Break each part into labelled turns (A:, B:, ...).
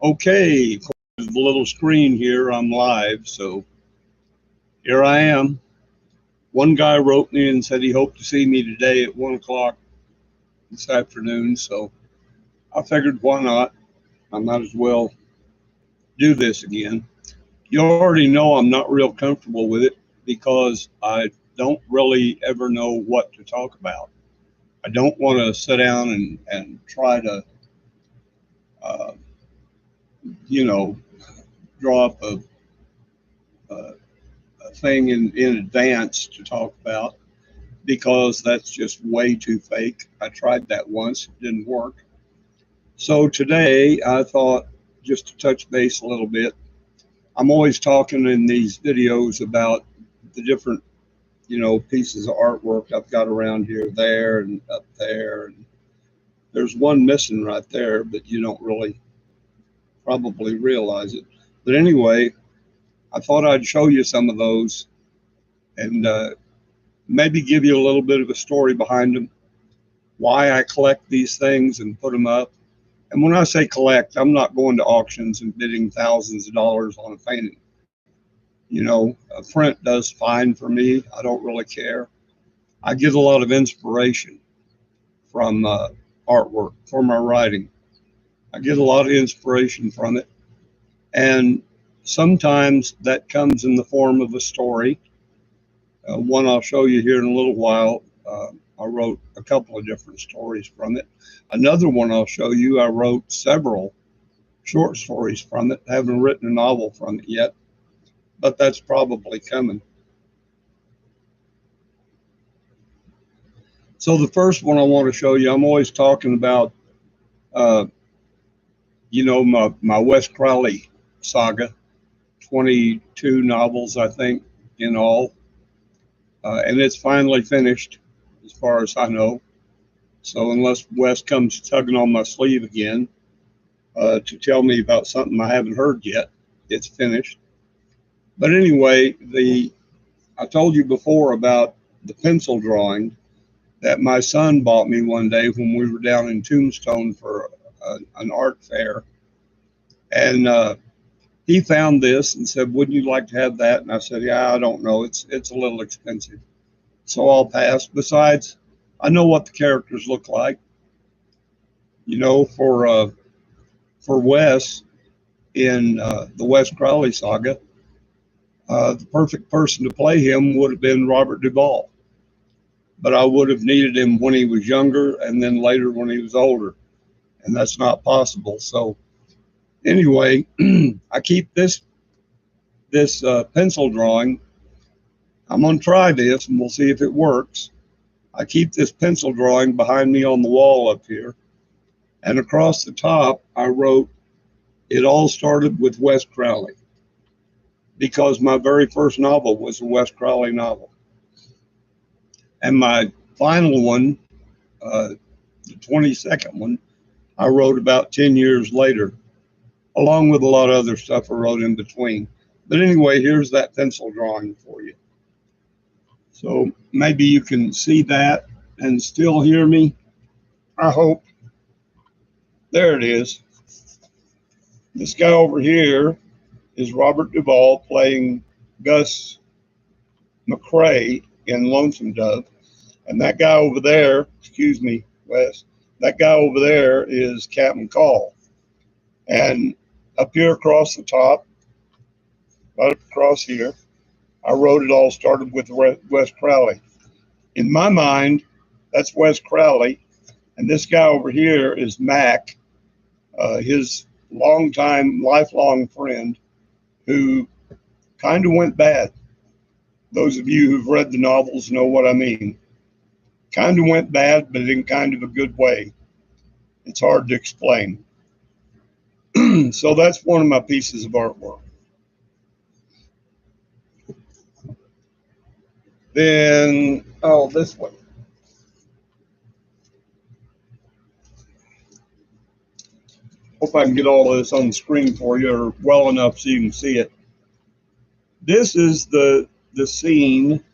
A: Okay, the little screen here, I'm live, so here I am. One guy wrote me and said he hoped to see me today at 1 o'clock this afternoon, so I figured why not? I might as well do this again. You already know I'm not real comfortable with it because I don't really ever know what to talk about. I don't want to sit down and try to, uh, you know, draw up a, a thing in advance to talk about because that's just way too fake. I tried that once, it didn't work. So today I thought just to touch base a little bit. I'm always talking in these videos about the different, pieces of artwork I've got around here, there, and up there. And there's one missing right there, but you don't really probably realize it. But anyway, I thought I'd show you some of those and maybe give you a little bit of a story behind them, why I collect these things and put them up. And when I say collect, I'm not going to auctions and bidding thousands of dollars on a painting. A print does fine for me. I don't really care. I get a lot of inspiration from artwork, from my writing. I get a lot of inspiration from it. And sometimes that comes in the form of a story. One I'll show you here in a little while. I wrote a couple of different stories from it. Another one I'll show you, I wrote several short stories from it. I haven't written a novel from it yet, but that's probably coming. So the first one I want to show you, I'm always talking about, uh, my Wes Crowley saga, 22 novels, I think, in all. And it's finally finished, as far as I know. So unless Wes comes tugging on my sleeve again to tell me about something I haven't heard yet, it's finished. But anyway, I told you before about the pencil drawing that my son bought me one day when we were down in Tombstone for an art fair. And he found this and said, "Wouldn't you like to have that?" And I said, "Yeah, I don't know. It's a little expensive, so I'll pass. Besides, I know what the characters look like. For Wes in the Wes Crowley saga, the perfect person to play him would have been Robert Duvall, but I would have needed him when he was younger and then later when he was older, and that's not possible. So anyway, I keep this pencil drawing. I'm gonna try this and we'll see if it works. I keep this pencil drawing behind me on the wall up here, and across the top I wrote, "It all started with Wes Crowley," because my very first novel was a Wes Crowley novel. And my final one, the 22nd one, I wrote about 10 years later, along with a lot of other stuff I wrote in between. But anyway, here's that pencil drawing for you. So maybe you can see that and still hear me, I hope. There it is. This guy over here is Robert Duvall playing Gus McCrae in Lonesome Dove. And that guy over there, excuse me, Wes, that guy over there is Captain Call. And up here across the top, right across here, I wrote "It all started with Wes Crowley." In my mind, that's Wes Crowley. And this guy over here is Mac, his longtime, lifelong friend who kind of went bad. Those of you who've read the novels know what I mean. Kind of went bad, but in kind of a good way. It's hard to explain. So that's one of my pieces of artwork. Then, this one. Hope I can get all of this on the screen for you, or well enough so you can see it. This is the scene,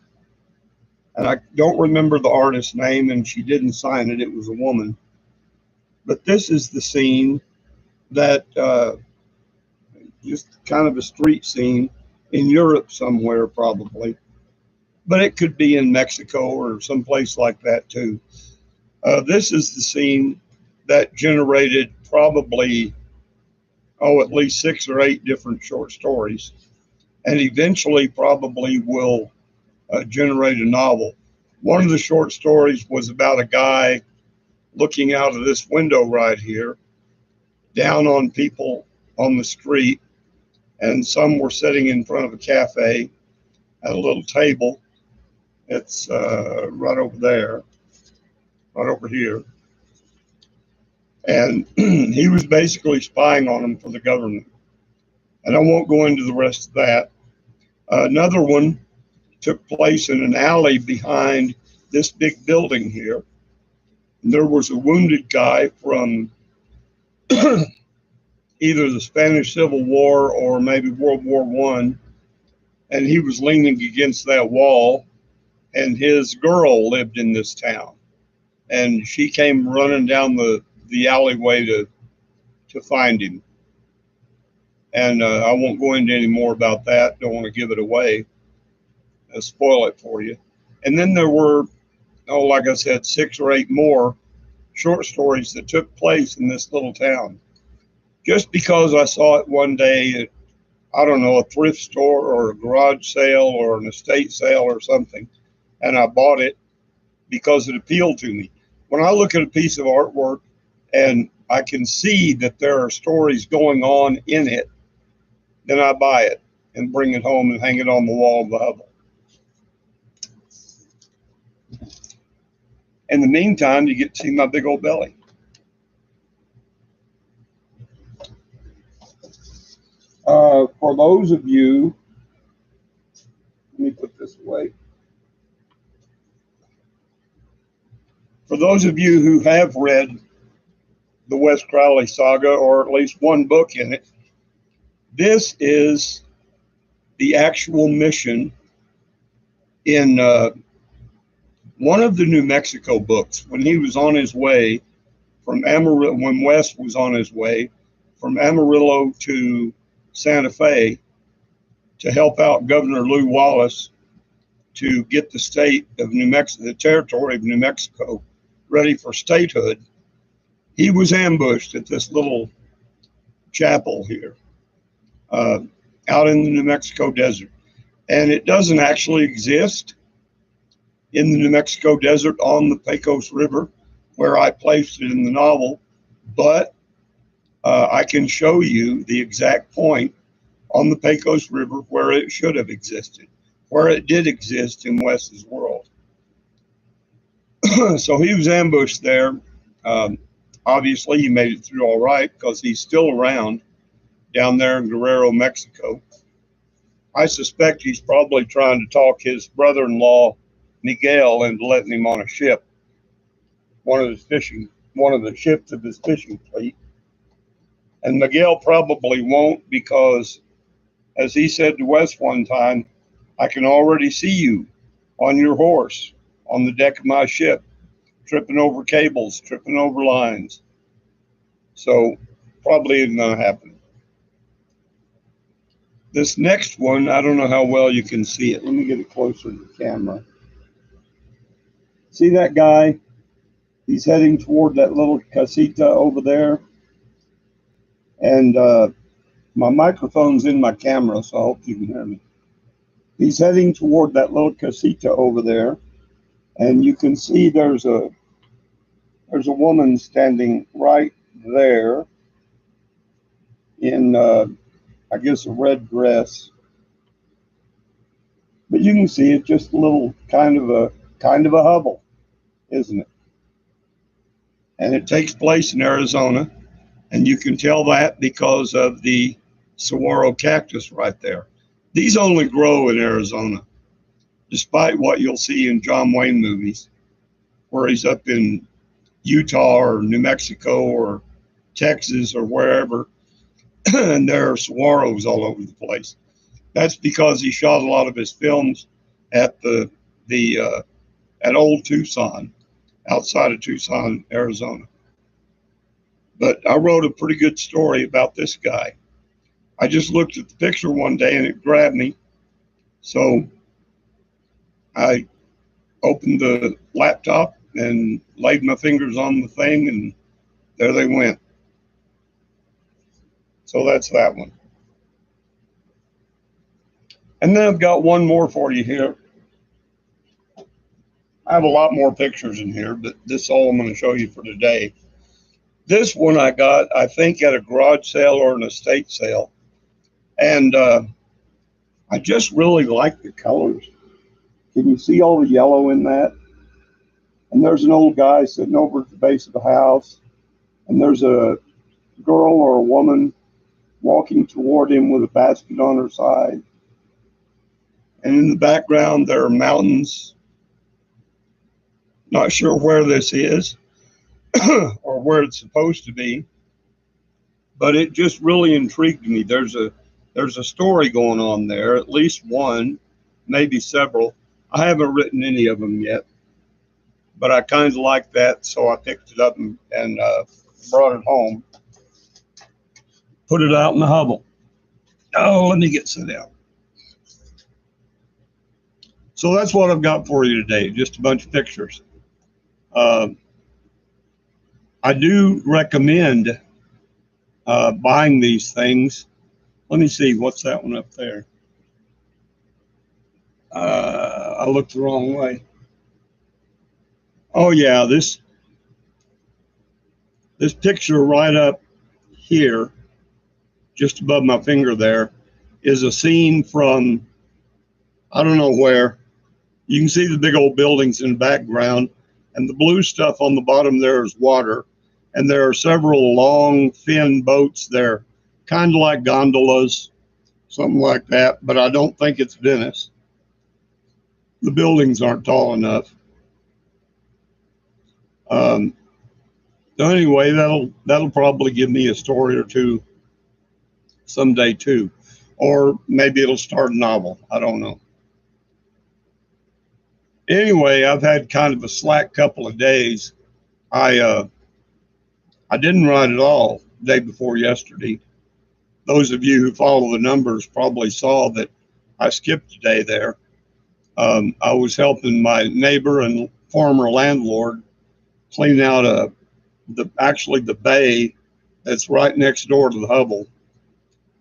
A: and I don't remember the artist's name, and she didn't sign it. It was a woman. But this is the scene that just kind of a street scene in Europe somewhere, probably. But it could be in Mexico or someplace like that, too. This is the scene that generated probably, at least 6 or 8 different short stories, and eventually probably will generate a novel. One of the short stories was about a guy looking out of this window right here, down on people on the street, and some were sitting in front of a cafe at a little table. It's right over there, right over here. And he was basically spying on them for the government. And I won't go into the rest of that. Another one took place in an alley behind this big building here. And there was a wounded guy from either the Spanish Civil War or maybe World War One, and he was leaning against that wall. And his girl lived in this town, and she came running down the alleyway to find him. And I won't go into any more about that. Don't want to give it away, spoil it for you. And then there were, like I said, 6 or 8 more short stories that took place in this little town. Just because I saw it one day at, I don't know, a thrift store or a garage sale or an estate sale or something, and I bought it because it appealed to me. When I look at a piece of artwork and I can see that there are stories going on in it, then I buy it and bring it home and hang it on the wall of the Hovel. In the meantime, you get to see my big old belly. For those of you, let me put this away. For those of you who have read the Wes Crowley saga, or at least one book in it, this is the actual mission in one of the New Mexico books when he was on his way from Amarillo, when Wes was on his way from Amarillo to Santa Fe to help out Governor Lew Wallace to get the state of New Mexico, the territory of New Mexico, ready for statehood. He was ambushed at this little chapel here out in the New Mexico desert. And it doesn't actually exist in the New Mexico desert on the Pecos River where I placed it in the novel, but I can show you the exact point on the Pecos River where it should have existed, where it did exist in Wes's world. So he was ambushed there. Obviously, he made it through all right because he's still around down there in Guerrero, Mexico. I suspect he's probably trying to talk his brother-in-law, Miguel, into letting him on a ship, one of the ships of his fishing fleet. And Miguel probably won't because, as he said to Wes one time, I can already see you on your horse on the deck of my ship, tripping over cables, tripping over lines. So probably isn't going to happen. This next one, I don't know how well you can see it. Let me get it closer to the camera. See that guy? He's heading toward that little casita over there. And my microphone's in my camera, so I hope you can hear me. He's heading toward that little casita over there. And you can see there's a woman standing right there in, I guess, a red dress. But you can see it's just a little kind of a hovel, isn't it? And it takes place in Arizona, and you can tell that because of the saguaro cactus right there. These only grow in Arizona, despite what you'll see in John Wayne movies, where he's up in Utah or New Mexico or Texas or wherever, and there are saguaros all over the place. That's because he shot a lot of his films at at Old Tucson, outside of Tucson, Arizona. But I wrote a pretty good story about this guy. I just looked at the picture one day and it grabbed me. So I opened the laptop and laid my fingers on the thing, and there they went. So that's that one. And then I've got one more for you here. I have a lot more pictures in here, but this is all I'm going to show you for today. This one I got, I think, at a garage sale or an estate sale. And I just really like the colors. Can you see all the yellow in that? And there's an old guy sitting over at the base of the house. And there's a girl or a woman walking toward him with a basket on her side. And in the background, there are mountains. Not sure where this is or where it's supposed to be, but it just really intrigued me. There's a story going on there, at least one, maybe several. I haven't written any of them yet, but I kind of like that, so I picked it up and brought it home, put it out in the Hovel. Oh, let me get set down. So that's what I've got for you today, just a bunch of pictures. I do recommend buying these things. Let me see, what's that one up there? I looked the wrong way. Oh yeah, this picture right up here, just above my finger there, is a scene from, I don't know where. You can see the big old buildings in the background, and the blue stuff on the bottom there is water. And there are several long, thin boats there, kind of like gondolas, something like that, but I don't think it's Venice. The buildings aren't tall enough. So anyway, that'll probably give me a story or two someday too, or maybe it'll start a novel. I don't know. Anyway, I've had kind of a slack couple of days. I didn't write at all the day before yesterday. Those of you who follow the numbers probably saw that I skipped a day there. I was helping my neighbor and former landlord clean out the bay that's right next door to the Hovel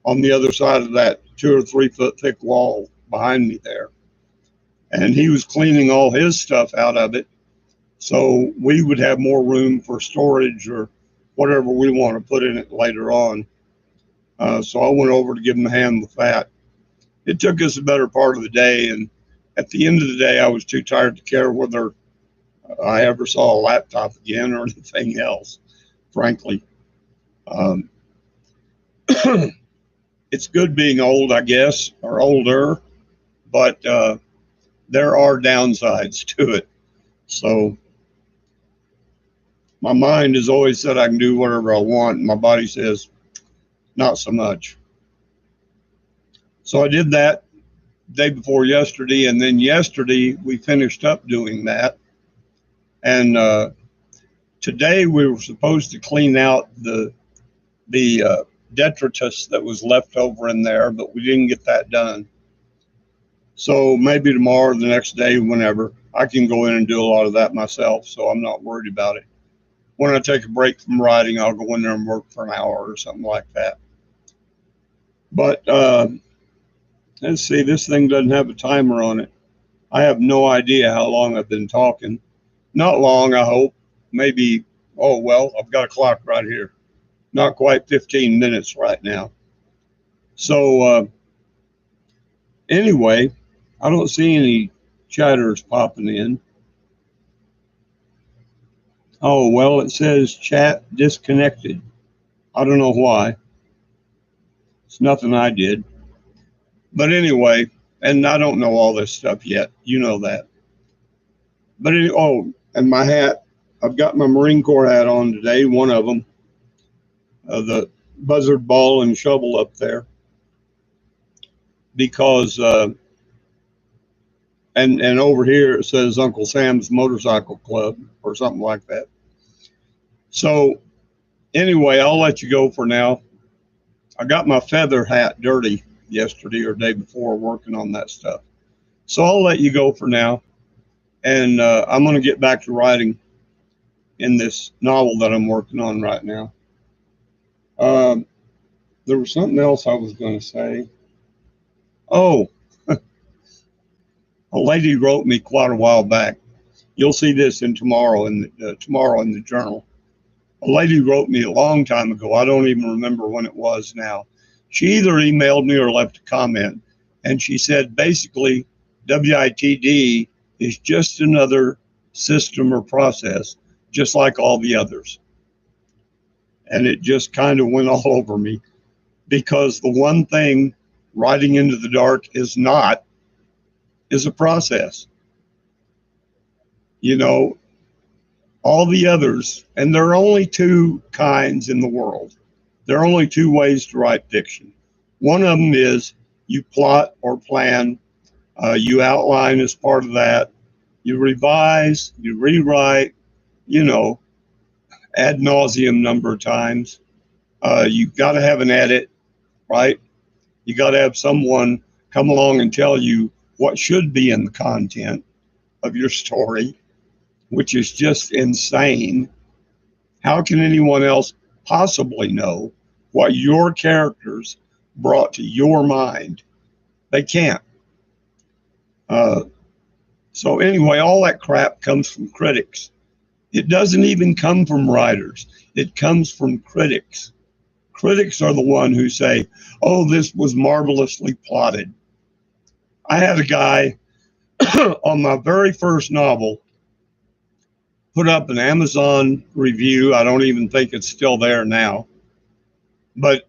A: on the other side of that 2 or 3 foot thick wall behind me there. And he was cleaning all his stuff out of it so we would have more room for storage or whatever we want to put in it later on. So I went over to give him a hand with that. It took us a better part of the day, and at the end of the day, I was too tired to care whether I ever saw a laptop again or anything else, frankly. It's good being old, I guess, or older, but there are downsides to it. So my mind has always said I can do whatever I want. And my body says, not so much. So I did that day before yesterday. And then yesterday we finished up doing that. And today we were supposed to clean out the detritus that was left over in there, but we didn't get that done. So maybe tomorrow or the next day, whenever, I can go in and do a lot of that myself. So I'm not worried about it. When I take a break from writing, I'll go in there and work for an hour or something like that. But let's see, this thing doesn't have a timer on it. I have no idea how long I've been talking. Not long, I hope. Maybe, oh, well, I've got a clock right here. Not quite 15 minutes right now. So anyway, I don't see any chatters popping in. Oh, well, it says chat disconnected. I don't know why. It's nothing I did. But anyway, and I don't know all this stuff yet. You know that. But and my hat. I've got my Marine Corps hat on today, one of them. The buzzard ball and shovel up there. Because, and over here it says Uncle Sam's Motorcycle Club or something like that. So anyway, I'll let you go for now. I got my feather hat dirty yesterday or day before working on that stuff. So I'll let you go for now, and I'm going to get back to writing in this novel that I'm working on right now. Um, there was something else I was going to say. Oh, a lady wrote me quite a while back. You'll see this in tomorrow in the journal. A lady wrote me a long time ago. I don't even remember when it was now. She either emailed me or left a comment, and she said basically WITD is just another system or process, just like all the others. And it just kind of went all over me because the one thing writing into the dark is not is a process. You know, all the others, and there are only two kinds in the world. There are only two ways to write fiction. One of them is you plot or plan, you outline as part of that, you revise, you rewrite, you know, ad nauseum number of times. You've got to have an edit, right? You got to have someone come along and tell you what should be in the content of your story, which is just insane. How can anyone else possibly know what your characters brought to your mind? They can't. Uh, so, anyway, all that crap comes from critics. It doesn't even come from writers, it comes from critics. Critics are the one who say, oh, this was marvelously plotted. I had a guy on my very first novel put up an Amazon review. I don't even think it's still there now. But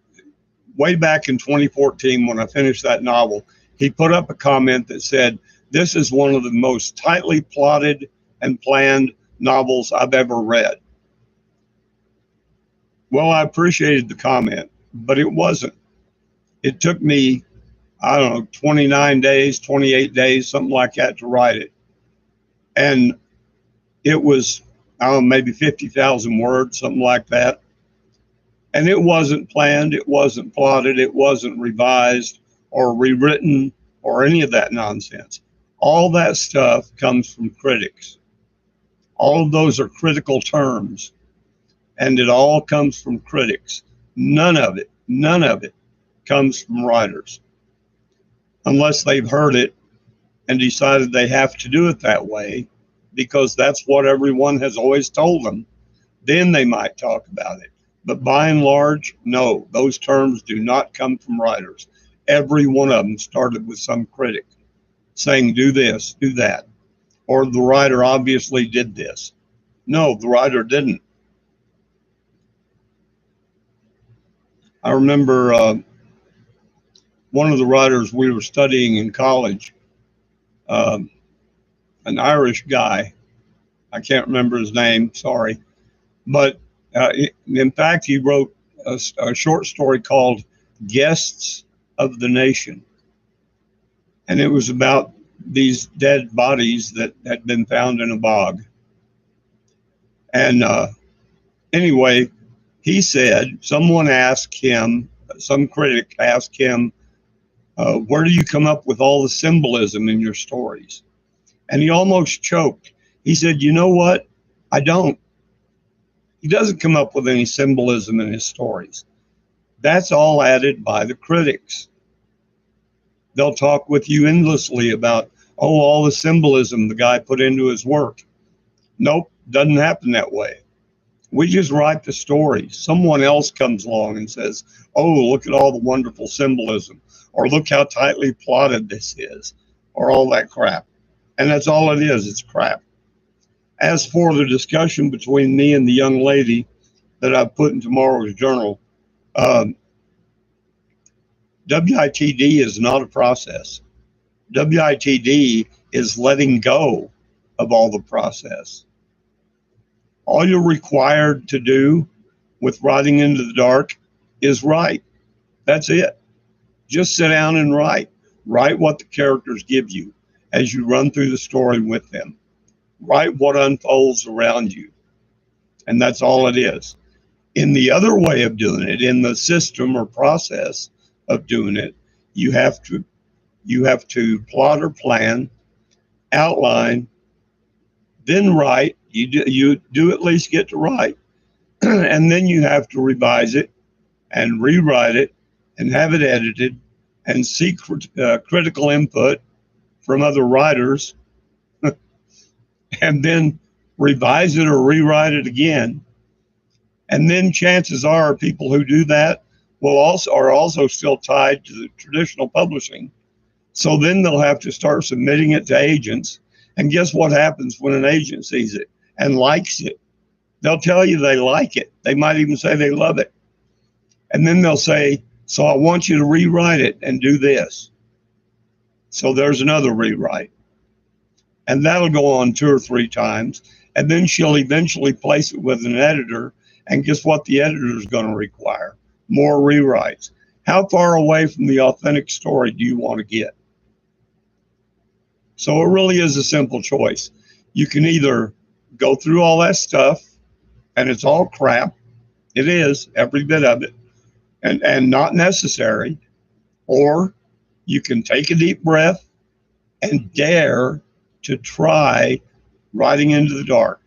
A: way back in 2014, when I finished that novel, he put up a comment that said, this is one of the most tightly plotted and planned novels I've ever read. Well, I appreciated the comment, but it wasn't. It took me, I don't know, 29 days, 28 days, something like that to write it. And it was, I don't know, maybe 50,000 words, something like that. And it wasn't planned, it wasn't plotted, it wasn't revised or rewritten or any of that nonsense. All that stuff comes from critics. All of those are critical terms, and it all comes from critics. None of it comes from writers, unless they've heard it and decided they have to do it that way because that's what everyone has always told them. Then they might talk about it. But by and large, no, those terms do not come from writers. Every one of them started with some critic saying, do this, do that. Or the writer obviously did this. No, the writer didn't. I remember one of the writers we were studying in college, um, an Irish guy. I can't remember his name, sorry. But in fact, he wrote a short story called Guests of the Nation. And it was about these dead bodies that had been found in a bog. And anyway, he said, someone asked him, some critic asked him, where do you come up with all the symbolism in your stories? And he almost choked. He said, you know what? I don't. He doesn't come up with any symbolism in his stories. That's all added by the critics. They'll talk with you endlessly about, oh, all the symbolism the guy put into his work. Nope, doesn't happen that way. We just write the story. Someone else comes along and says, oh, look at all the wonderful symbolism, or look how tightly plotted this is, or all that crap. And that's all it is, it's crap. As for the discussion between me and the young lady that I put in tomorrow's journal, um, WITD is not a process. WITD is letting go of all the process. All you're required to do with writing into the dark is write. That's it. Just sit down and write. Write what the characters give you as you run through the story with them. Write what unfolds around you. And that's all it is. In the other way of doing it, in the system or process of doing it, you have to plot or plan, outline, then write. You do at least get to write, and then you have to revise it and rewrite it and have it edited and seek critical input from other writers, and then revise it or rewrite it again. And then chances are people who do that are also still tied to the traditional publishing. So then they'll have to start submitting it to agents. And guess what happens when an agent sees it and likes it? They'll tell you they like it. They might even say they love it. And then they'll say, so I want you to rewrite it and do this. So there's another rewrite. And that'll go on 2 or 3 times. And then she'll eventually place it with an editor. And guess what the editor is going to require? More rewrites. How far away from the authentic story do you want to get? So it really is a simple choice. You can either go through all that stuff, and it's all crap. It is, every bit of it, and not necessary. Or you can take a deep breath and dare to try writing into the dark.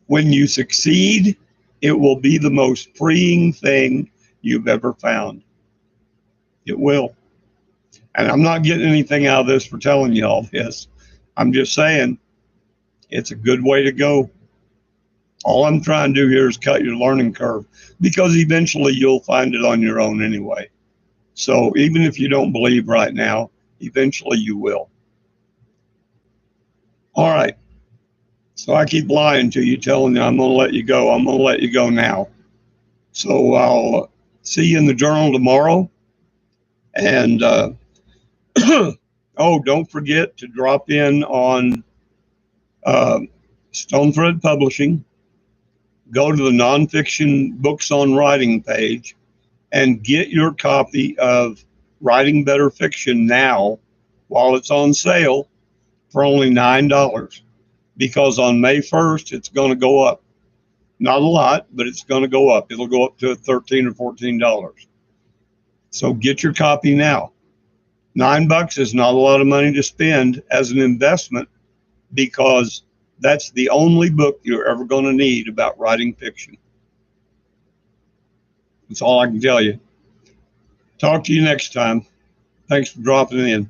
A: When you succeed, it will be the most freeing thing you've ever found. It will. And I'm not getting anything out of this for telling you all this. I'm just saying it's a good way to go. All I'm trying to do here is cut your learning curve, because eventually you'll find it on your own anyway. So even if you don't believe right now, eventually you will. All right. So I keep lying to you, telling you I'm going to let you go. I'm going to let you go now. So I'll see you in the journal tomorrow. And oh, don't forget to drop in on Stone Thread Publishing. Go to the nonfiction books on writing page and get your copy of Writing Better Fiction now while it's on sale for only $9. Because on May 1st, it's going to go up. Not a lot, but it's going to go up. It'll go up to $13 or $14. So get your copy now. $9 is not a lot of money to spend as an investment, because that's the only book you're ever going to need about writing fiction. That's all I can tell you. Talk to you next time. Thanks for dropping in.